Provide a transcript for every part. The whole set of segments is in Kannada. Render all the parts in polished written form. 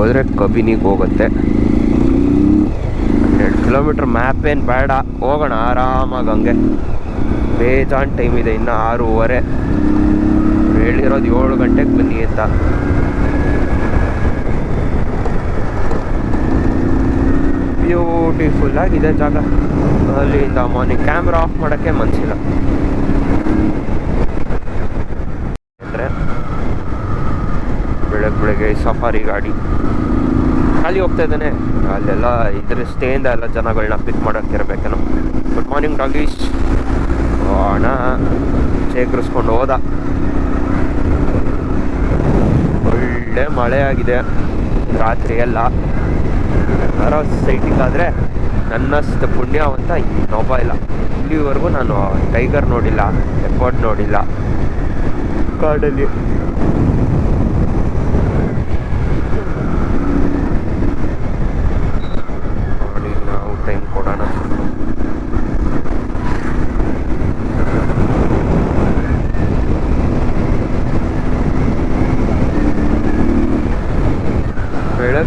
ಹೋದರೆ ಕಬಿನಿಗೆ ಹೋಗುತ್ತೆ. 2 ಕಿಲೋಮೀಟ್ರ್ ಮ್ಯಾಪ್ ಏನು ಬೇಡ, ಹೋಗೋಣ ಆರಾಮಾಗಿ. ಹಂಗೆ ಬೇಜಾನ್ ಟೈಮ್ ಇದೆ, ಇನ್ನು 6:30. ಹೇಳಿರೋದು 7 ಗಂಟೆಗೆ ಬನ್ನಿ ಅಂತ. ಬ್ಯೂಟಿಫುಲ್ ಆಗಿದೆ ಜಾಗ. ಅಲ್ಲಿಂದ ಮಾರ್ನಿಂಗ್ ಕ್ಯಾಮ್ರಾ ಆಫ್ ಮಾಡೋಕ್ಕೆ ಮನಸ್ಸಿಲ್ಲ. ಅಂದರೆ ಬೆಳಗ್ಗೆ ಸಫಾರಿ ಗಾಡಿ ಖಾಲಿ ಹೋಗ್ತಾ ಇದ್ದಾನೆ. ಅಲ್ಲೆಲ್ಲ ಇದ್ರ ಸ್ಟೇಯಿಂದ ಎಲ್ಲ ಜನಗಳನ್ನ ಪಿಕ್ ಮಾಡೋಕ್ಕಿರ್ಬೇಕೇನೋ. Good morning ಡಾಗೀಸ್. ಅಣ್ಣ ಚೇಕರಿಸ್ಕೊಂಡು ಹೋದ. ಒಳ್ಳೆ ಮಳೆ ಆಗಿದೆ ರಾತ್ರಿ ಎಲ್ಲ. ಯಾರೋ ಸೈಟಿಂಗ್ ಆದರೆ ನನ್ನಷ್ಟು ಪುಣ್ಯವಂತ ಇನ್ನೊಬ್ಬ ಇಲ್ಲ. ಇಲ್ಲಿವರೆಗೂ ನಾನು ಟೈಗರ್ ನೋಡಿಲ್ಲ, ಲೆಪರ್ಡ್ ನೋಡಿಲ್ಲ ಕಾಡಲ್ಲಿ. ನೋಡಿ ನಾವು ಟೈಮ್ ಕೊಡೋಣ.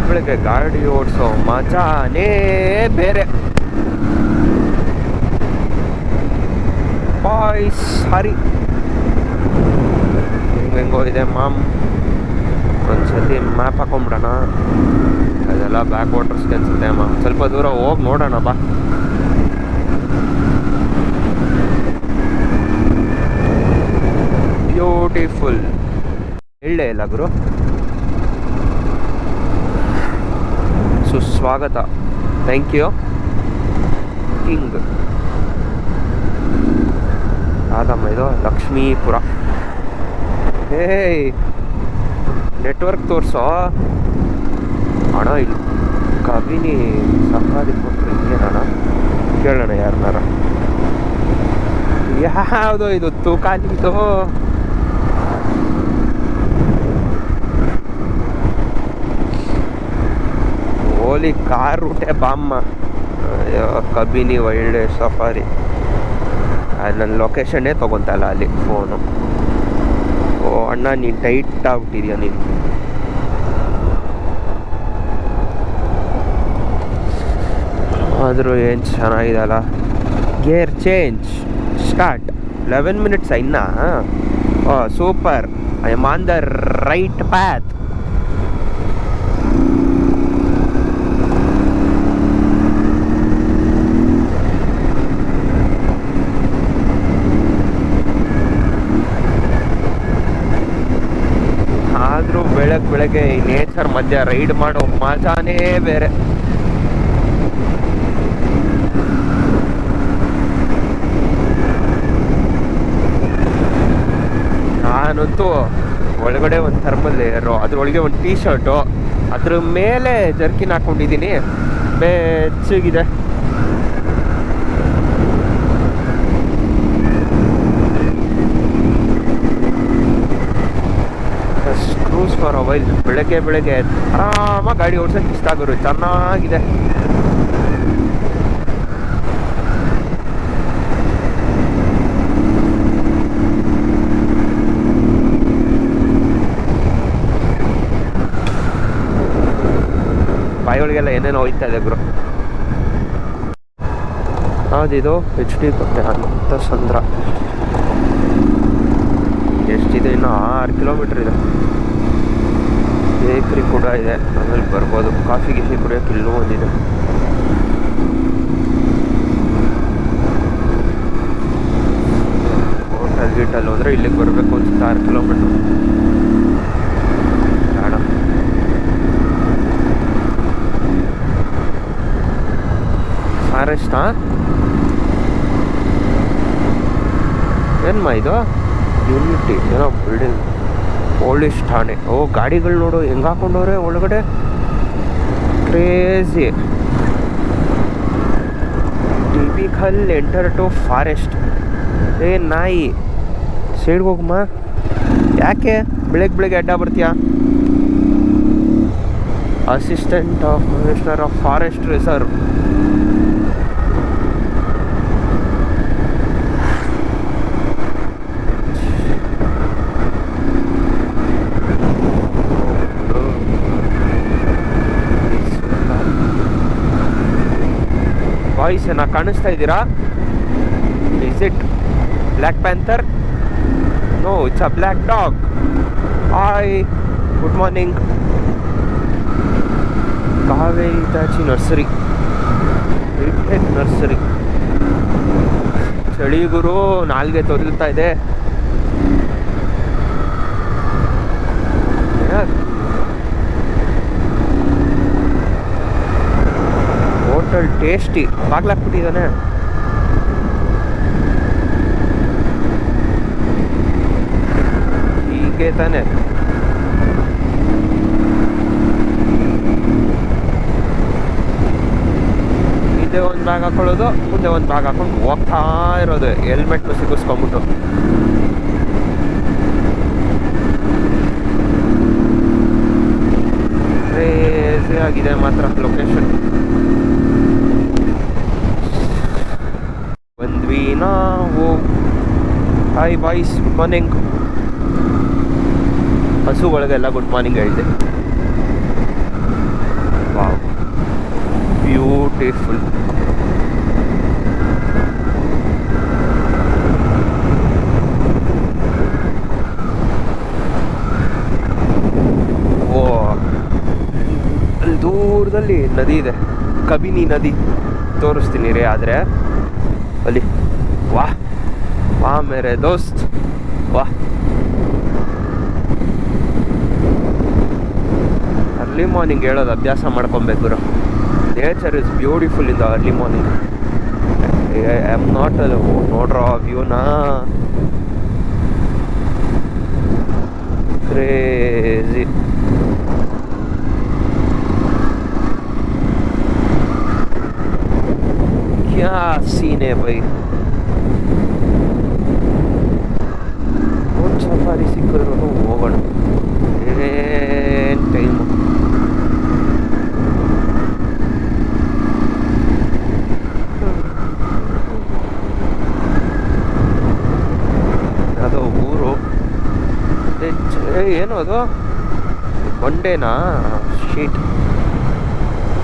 ಬೆಳಗ್ಗೆ ಗಾಡಿ ಓಡಿಸೋ ಮಜಾನೇ ಬೇರೆ. ಬಾಯ್ಸ್ ಹರಿ ಹೆಂಗೋ ಇದೆ ಮಾಮ್. ಒಂದ್ಸತಿ ಮ್ಯಾಪ್ ಹಾಕೊಂಬಿಡೋಣ. ಅದೆಲ್ಲ ಬ್ಯಾಕ್ ವಾಟರ್ಸ್ಗೆ ಅನ್ಸುತ್ತೆ ಅಮ್ಮ. ಸ್ವಲ್ಪ ದೂರ ಹೋಗಿ ನೋಡೋಣ ಬಾ. ಬ್ಯೂಟಿಫುಲ್. ಹೇಳಲೇ ಇಲ್ಲ ಗುರು. ಸುಸ್ವಾಗತ. Thank you king. ಆದಮ್ಮ ಇದು ಲಕ್ಷ್ಮೀಪುರ. ಏಯ್ ನೆಟ್ವರ್ಕ್ ತೋರಿಸೋ ಅಣ್ಣ. ಇಲ್ಲಿ ಕಬಿನಿ ಸಫಾರಿ ಕೊಟ್ಟರು ಏನಣ್ಣ ಕೇಳೋಣ ಯಾರನ್ನಾರ. ಯಾವುದೋ ಇದು ತೂಕಾಲಿದು. ಓಲಿ ಕಾರ್ ರೂಟೇ ಬಾಮ್ಮ. Kabini wild life safari. ನನ್ನ ಲೊಕೇಶನ್ನೇ ತೊಗೊತಲ್ಲ ಅಲ್ಲಿ ಫೋನು. ಓ ಅಣ್ಣ ನೀನು ಟೈಟ್ ಆಗ್ಬಿಟ್ಟಿದ್ಯಾ ನೀನು. ಆದರೂ ಏನು ಚೆನ್ನಾಗಿದಲ್ಲ. Gear change start. 11 ಮಿನಿಟ್ಸ್ ಇನ್ನ. Oh super. I am on the right path. ಆದರೂ ಬೆಳಗ್ಗೆ ಈ ನೇಚರ್ ಮಧ್ಯ ರೈಡ್ ಮಾಡೋ ಮಜಾನೇ ಬೇರೆ. ನಾನಂತೂ ಒಳಗಡೆ ಒಂದು ಥರ್ಮಲ್ ಲೇಯರು, ಅದ್ರೊಳಗೆ ಒಂದು ಟೀ ಶರ್ಟು, ಅದ್ರ ಮೇಲೆ ಜರ್ಕಿನ್ ಹಾಕ್ಕೊಂಡಿದ್ದೀನಿ. ಬೆಚ್ಚಗಿದೆ. Cruise for a while. ಬೆಳಗ್ಗೆ ಆರಾಮಾಗಿ ಗಾಡಿ ಓಡಿಸೋಕೆ ಇಷ್ಟ ಆಗೋರು. ಚೆನ್ನಾಗಿದೆ. ಬಾಯಿಯೊಳಗೆಲ್ಲ ಏನೇನೋ ಹೋಯ್ತಾ ಇದೆ ಗುರು. ಹೌದಿದು HD ಕೊಟ್ಟೆ ಅಂತ ಸಂದ್ರ. ಎಷ್ಟಿದೆ? ಇನ್ನು 6 ಕಿಲೋಮೀಟ್ರ್ ಇದೆ. ಬೇಕ್ರಿ ಕೂಡ ಇದೆ, ಆಮೇಲೆ ಬರ್ಬೋದು. ಕಾಫಿ ಕುಡಿಯೋಕೆ ಇಲ್ಲೂ ಒಂದಿದೆ. ಹೋಟೆಲ್ ಗೀಟಲ್ಲಿ ಹೋದರೆ ಇಲ್ಲಿಗೆ ಬರಬೇಕು ಅನ್ಸುತ್ತೆ. 6 ಕಿಲೋಮೀಟ್ರ್ ಬೇಡ. ಫಾರೆಸ್ಟಾ ಏನ್ಮಾ ಇದು? ಯೂನಿಟಿ ಏನೋ ಬಿಲ್ಡಿಂಗ್. ಪೊಲೀಸ್ ಠಾಣೆ. ಓ ಗಾಡಿಗಳು ನೋಡು ಹೆಂಗೆ ಹಾಕೊಂಡವ್ರೆ ಒಳಗಡೆ. Crazy. Typical enter to forest. ಏ ನಾಯಿ ಸೈಡ್ಗೆ ಹೋಗಮ್ಮ. ಯಾಕೆ ಬೆಳಗ್ಗೆ ಅಡ್ಡ ಬರ್ತೀಯಾ? Assistant of commissioner of forest reserve. Boys ನಾ ಕಾಣಿಸ್ತಾ ಇದ್ದೀರಾ? Is it black panther? No, it's a black dog. Hi, good morning. Kaveri ತಾಚಿ ನರ್ಸರಿ, ನರ್ಸರಿ. ಚಳಿ ಗುರು, ನಾಲ್ಗೆ ತೊದಲ್ತಾ ಇದೆ. ಹೋಟೆಲ್ ಟೇಸ್ಟಿ ಬಾಗ್ಲಾಕ್ಬಿಟ್ಟಿದ್ದಾನೆ. ಹೀಗೆ ತಾನೆ. ಹಿಂದೆ ಒಂದು ಬ್ಯಾಗ್ ಹಾಕೊಳ್ಳೋದು, ಮುಂದೆ ಒಂದು ಬ್ಯಾಗ್ ಹಾಕೊಂಡು ಹೋಗ್ತಾ ಇರೋದು, ಹೆಲ್ಮೆಟ್ನು ಸಿಗಿಸ್ಕೊಂಬಿಟ್ಟು. ಕ್ರೇಜಿ ಆಗಿದೆ ಮಾತ್ರ ಲೊಕೇಶನ್. ಬಂದ್ವಿ ನಾವು. Hi boys, good morning. ಹಸುಗಳಿಗೆಲ್ಲ ಗುಡ್ ಮಾರ್ನಿಂಗ್ ಹೇಳಿದೆ. Wow, beautiful. ಓ, ಅಲ್ಲಿ ದೂರದಲ್ಲಿ ನದಿ ಇದೆ, ಕಬಿನಿ ನದಿ. ತೋರಿಸ್ತೀನಿ ರೀ. ಆದರೆ ಅಲ್ಲಿ ವಾಹ್ ವಾಹ್ ಮೇರೆ ದೋಸ್ತ್, ವಾಹ್. ಅರ್ಲಿ ಮಾರ್ನಿಂಗ್ ಹೇಳೋದು ಅಭ್ಯಾಸ ಮಾಡ್ಕೊಬೇಕು. Nature is beautiful in the early morning. I am not ನೋಡ್ರೋ ವ್ಯೂನಾ, ಕ್ರೇಜಿ. ಕ್ಯಾ ಸೀನ್ ಹೈ ಬೈ. ಒಂದು ಸಫಾರಿ ಸಿಕ್ಕಿದ್ರು ಹೋಗೋಣ. ಏನು ಟೈಮು. ಅದು ಊರು ಏನು ಅದು ಬಂಡೇನಾ? ಶೀಟ್.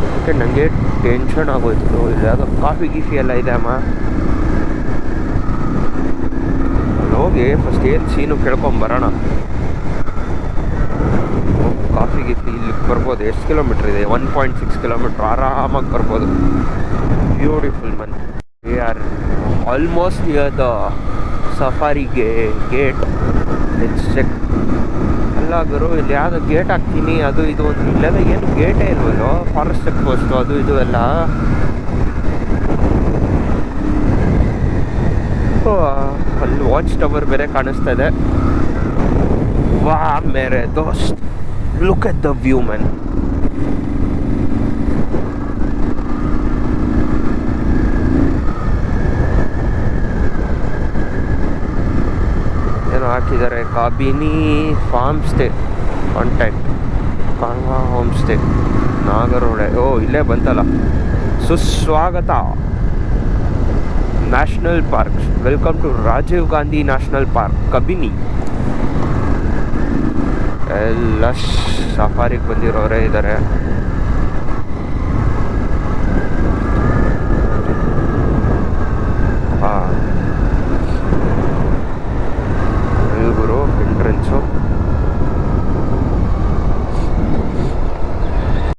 ಅದಕ್ಕೆ ನನಗೆ ಟೆನ್ಷನ್ ಆಗೋಯ್ತು. ಇಲ್ಲಿ ಯಾವುದೋ ಕಾಫಿ ಗೀಫಿ ಎಲ್ಲ ಇದೆ ಅಮ್ಮ. ಅಲ್ಲಿ ಹೋಗಿ ಫಸ್ಟ್ ಏನು ಸೀನು ಕೇಳ್ಕೊಂಬರೋಣ. ಕಾಫಿ ಗೀಫಿ ಇಲ್ಲಿ ಬರ್ಬೋದು. ಎಷ್ಟು ಕಿಲೋಮೀಟ್ರ್ ಇದೆ? 1.6 ಕಿಲೋಮೀಟ್ರ್ ಆರಾಮಾಗಿ ಬರ್ಬೋದು. Beautiful man. We are almost near the safari gate. Let's check. ಅಲ್ಲ ಗುರು, ಇಲ್ಲಿ ಯಾವುದೋ ಗೇಟ್ ಹಾಕ್ತೀನಿ, ಅದು ಇದು ಒಂದು. ಇಲ್ಲೆಲ್ಲ ಏನು ಗೇಟೇ ಇಲ್ವಲ್ಲೋ. ಫಾರೆಸ್ಟ್ ಚೆಕ್ ಪೋಸ್ಟು ಅದು ಇದು ಎಲ್ಲ. ಅಲ್ಲಿ ವಾಚ್ ಟವರ್ ಬೇರೆ ಕಾಣಿಸ್ತಾ ಇದೆ. ವಾ ಮೇರೆ ದೋಸ್ತ್, look at the view man. ಏನೋ ಹಾಕಿದ್ದಾರೆ, ಕಬಿನಿ ಫಾರ್ಮ್ ಸ್ಟೇ ಕಾಂಟ್ಯಾಕ್ಟ್, ಕಾನ್ವಾ ಹೋಮ್ ಸ್ಟೇ, ನಾಗರೋಡೆ. ಓ, ಇಲ್ಲೇ ಬಂತಲ್ಲ. ಸುಸ್ವಾಗತ. National park. Welcome to Rajiv Gandhi national park, Kabini. ಎಲ್ಲ ಸಫಾರಿಗೆ ಬಂದಿರೋರೇ ಇದ್ದಾರೆ.